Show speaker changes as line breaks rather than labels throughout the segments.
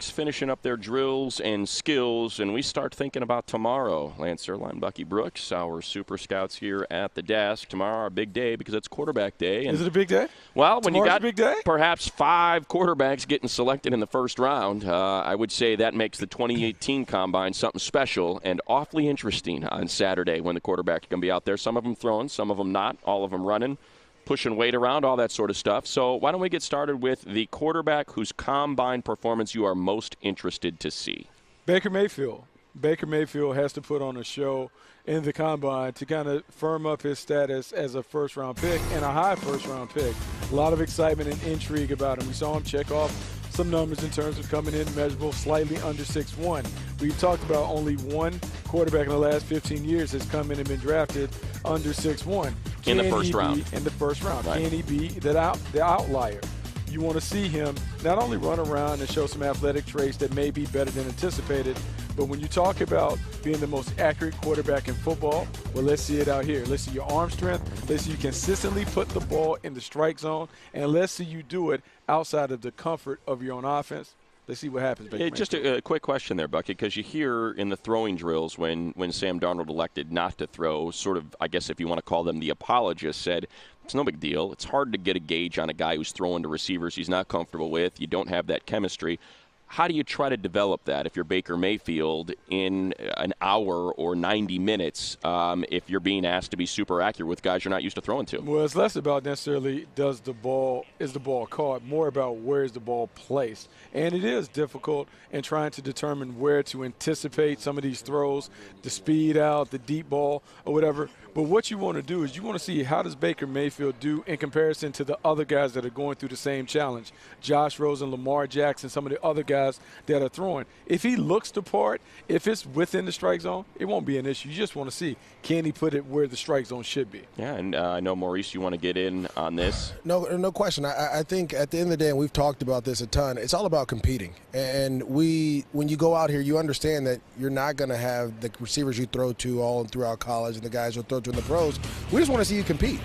finishing up their drills and skills, and we start thinking about tomorrow. Lance Zierlein, Bucky Brooks, our super scouts here at the desk. Tomorrow, our big day because it's quarterback day. And
is it a big day?
Well, when
Tomorrow's
you got
a big day?
perhaps 5 quarterbacks getting selected in the first round, I would say that makes the 2018 Combine something special and awfully interesting on Saturday when the quarterback can be out there. Some of them throwing, some of them not, all of them running, pushing weight around, all that sort of stuff. So why don't we get started with the quarterback whose combine performance you are most interested to see?
Baker Mayfield. Baker Mayfield has to put on a show in the combine to kind of firm up his status as a first-round pick and a high first-round pick. A lot of excitement and intrigue about him. We saw him check off some numbers in terms of coming in measurable, slightly under 6'1". We've talked about only one quarterback in the last 15 years has come in and been drafted under 6'1".
In the first round.
In the first round.
Right.
Can he be the outlier? You want to see him not only run around and show some athletic traits that may be better than anticipated, but when you talk about being the most accurate quarterback in football, well, let's see it out here. Let's see your arm strength. Let's see you consistently put the ball in the strike zone, and let's see you do it outside of the comfort of your own offense. Let's see what happens.
Just a quick question there, Bucky, because you hear in the throwing drills when Sam Darnold elected not to throw, sort of, I guess if you want to call them the apologists, said it's no big deal. It's hard to get a gauge on a guy who's throwing to receivers he's not comfortable with. You don't have that chemistry. How do you try to develop that if you're Baker Mayfield in an hour or 90 minutes if you're being asked to be super accurate with guys you're not used to throwing to?
Well, it's less about necessarily is the ball caught, more about where is the ball placed. And it is difficult in trying to determine where to anticipate some of these throws, the speed out, the deep ball, or whatever. But what you want to do is you want to see how does Baker Mayfield do in comparison to the other guys that are going through the same challenge. Josh Rosen, Lamar Jackson, some of the other guys that are throwing. If he looks the part, if it's within the strike zone, it won't be an issue. You just want to see, can he put it where the strike zone should be?
Yeah, and I know, Maurice, you want to get in on this.
No question. I think at the end of the day, and we've talked about this a ton, it's all about competing. And when you go out here, you understand that you're not going to have the receivers you throw to all throughout college and the guys you'll throw to in the pros. We just want to see you compete.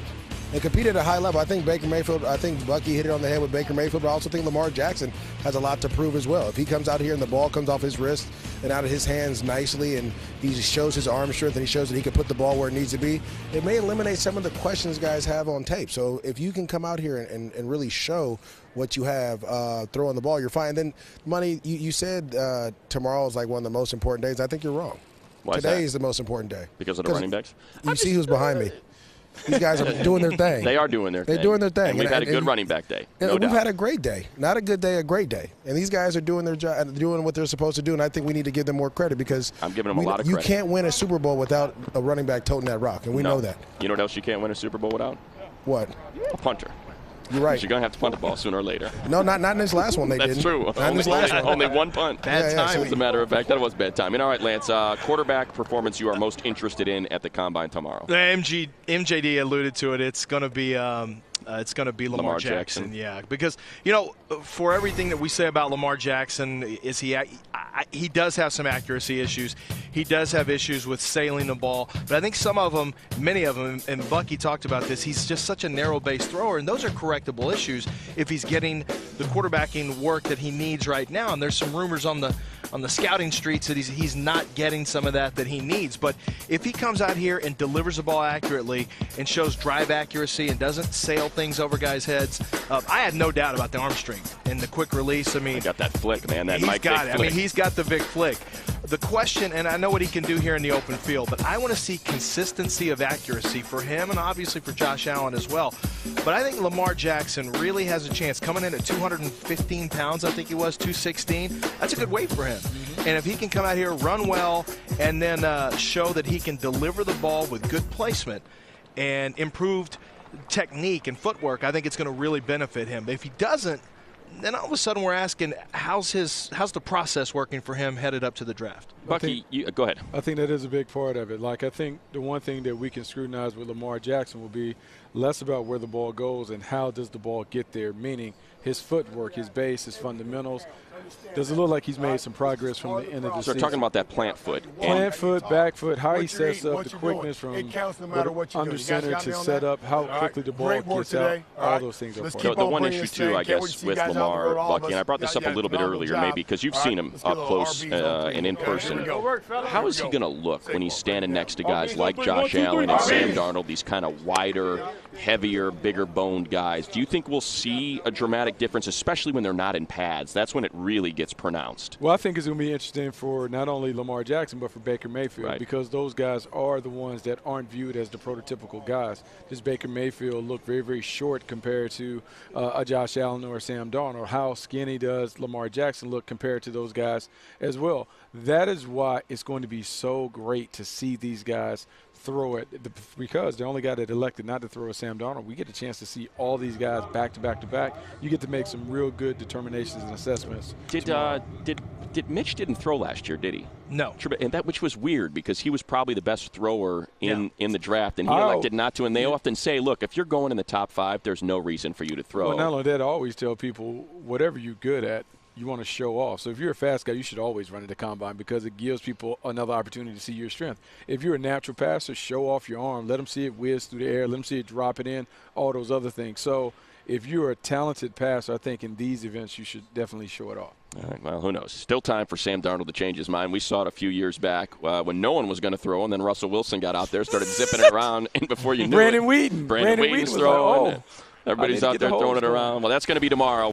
And compete at a high level. I think Bucky hit it on the head with Baker Mayfield, but I also think Lamar Jackson has a lot to prove as well. If he comes out here and the ball comes off his wrist and out of his hands nicely and he shows his arm strength and he shows that he can put the ball where it needs to be, it may eliminate some of the questions guys have on tape. So if you can come out here and really show what you have throwing the ball, you're fine. And then, Money, you said tomorrow is like one of the most important days. I think you're wrong.
Why
Today
is
is the most important day.
Because of the running backs?
You see who's behind me. These guys are doing their thing.
They are doing their thing.
They're doing their thing.
And we've had a good running back day.
We've had a great day. Not a good day, a great day. And these guys are doing their job, doing what they're supposed to do, and I think we need to give them more credit because
I'm giving them a lot of credit.
You can't win a Super Bowl without a running back toting that rock, and we know that.
You know what else you can't win a Super Bowl without?
What?
A punter.
You're right.
You're going to have to punt the ball sooner or later.
No, not in this last one they
That's
didn't.
true.
Not in this last one.
Only one punt.
Bad timing.
As a matter of fact, that was bad timing. All right, Lance, quarterback performance you are most interested in at the Combine tomorrow.
The MJD alluded to it. It's going to be Lamar Jackson. Yeah, because for everything that we say about Lamar Jackson, he does have some accuracy issues. He does have issues with sailing the ball, but I think many of them, and Bucky talked about this, he's just such a narrow-based thrower, and those are correctable issues if he's getting the quarterbacking work that he needs right now. And there's some rumors on the scouting streets that he's not getting some of that he needs. But if he comes out here and delivers the ball accurately and shows drive accuracy and doesn't sail things over guys' heads, I had no doubt about the arm strength and the quick release. I mean,
he got that flick, man. That
he's
Mike
got
Vick
it.
flick.
I mean, he's got the Vic flick. The question, and I know what he can do here in the open field, but I want to see consistency of accuracy for him and obviously for Josh Allen as well. But I think Lamar Jackson really has a chance. Coming in at 215 pounds, I think he was, 216, that's a good weight for him. And if he can come out here, run well, and then show that he can deliver the ball with good placement and improved technique and footwork, I think it's going to really benefit him. But if he doesn't, then all of a sudden we're asking, how's the process working for him headed up to the draft?
Bucky, go ahead.
I think that is a big part of it. Like, I think the one thing that we can scrutinize with Lamar Jackson will be less about where the ball goes and how does the ball get there, meaning his footwork, his base, his fundamentals, does it look like he's made some progress from the end of the
So
season?
we're talking about that plant foot.
Plant foot, back foot, how he sets up, the quickness from under center to set up, how quickly the ball gets out, all those things are part.
The one issue, too, I guess, with Lamar, Bucky, and I brought this up a little bit earlier maybe because you've seen him up close and in person. How is he going to look when he's standing next to guys like Josh Allen and Sam Darnold, these kind of wider, heavier, bigger boned guys? Do you think we'll see a dramatic difference, especially when they're not in pads? That's when it really gets pronounced.
Well, I think it's going to be interesting for not only Lamar Jackson but for Baker Mayfield,
right,
because those guys are the ones that aren't viewed as the prototypical guys. Does Baker Mayfield look very, very short compared to a Josh Allen or a Sam Darnold? How skinny does Lamar Jackson look compared to those guys as well? That is why it's going to be so great to see these guys throw it, because the only guy that elected not to throw is Sam Darnold. We get a chance to see all these guys back to back to back. You get to make some real good determinations and assessments.
Did Mitch didn't throw last year, did he?
No.
And that, which was weird because he was probably the best thrower in the draft, and he elected not to. And they often say, look, if you're going in the top 5, there's no reason for you to throw.
Well, not only that, I always tell people, whatever you're good at, you want to show off. So if you're a fast guy, you should always run at the combine because it gives people another opportunity to see your strength. If you're a natural passer, show off your arm. Let them see it whiz through the air. Let them see it drop it in, all those other things. So if you're a talented passer, I think in these events you should definitely show it off.
All right, well, who knows? Still time for Sam Darnold to change his mind. We saw it a few years back when no one was going to throw, and then Russell Wilson got out there, started zipping it around, and before you knew
Brandon
it,
Whedon.
Brandon Whedon's
was
throwing.
like,
Everybody's out there throwing it around. Well, that's going to be tomorrow.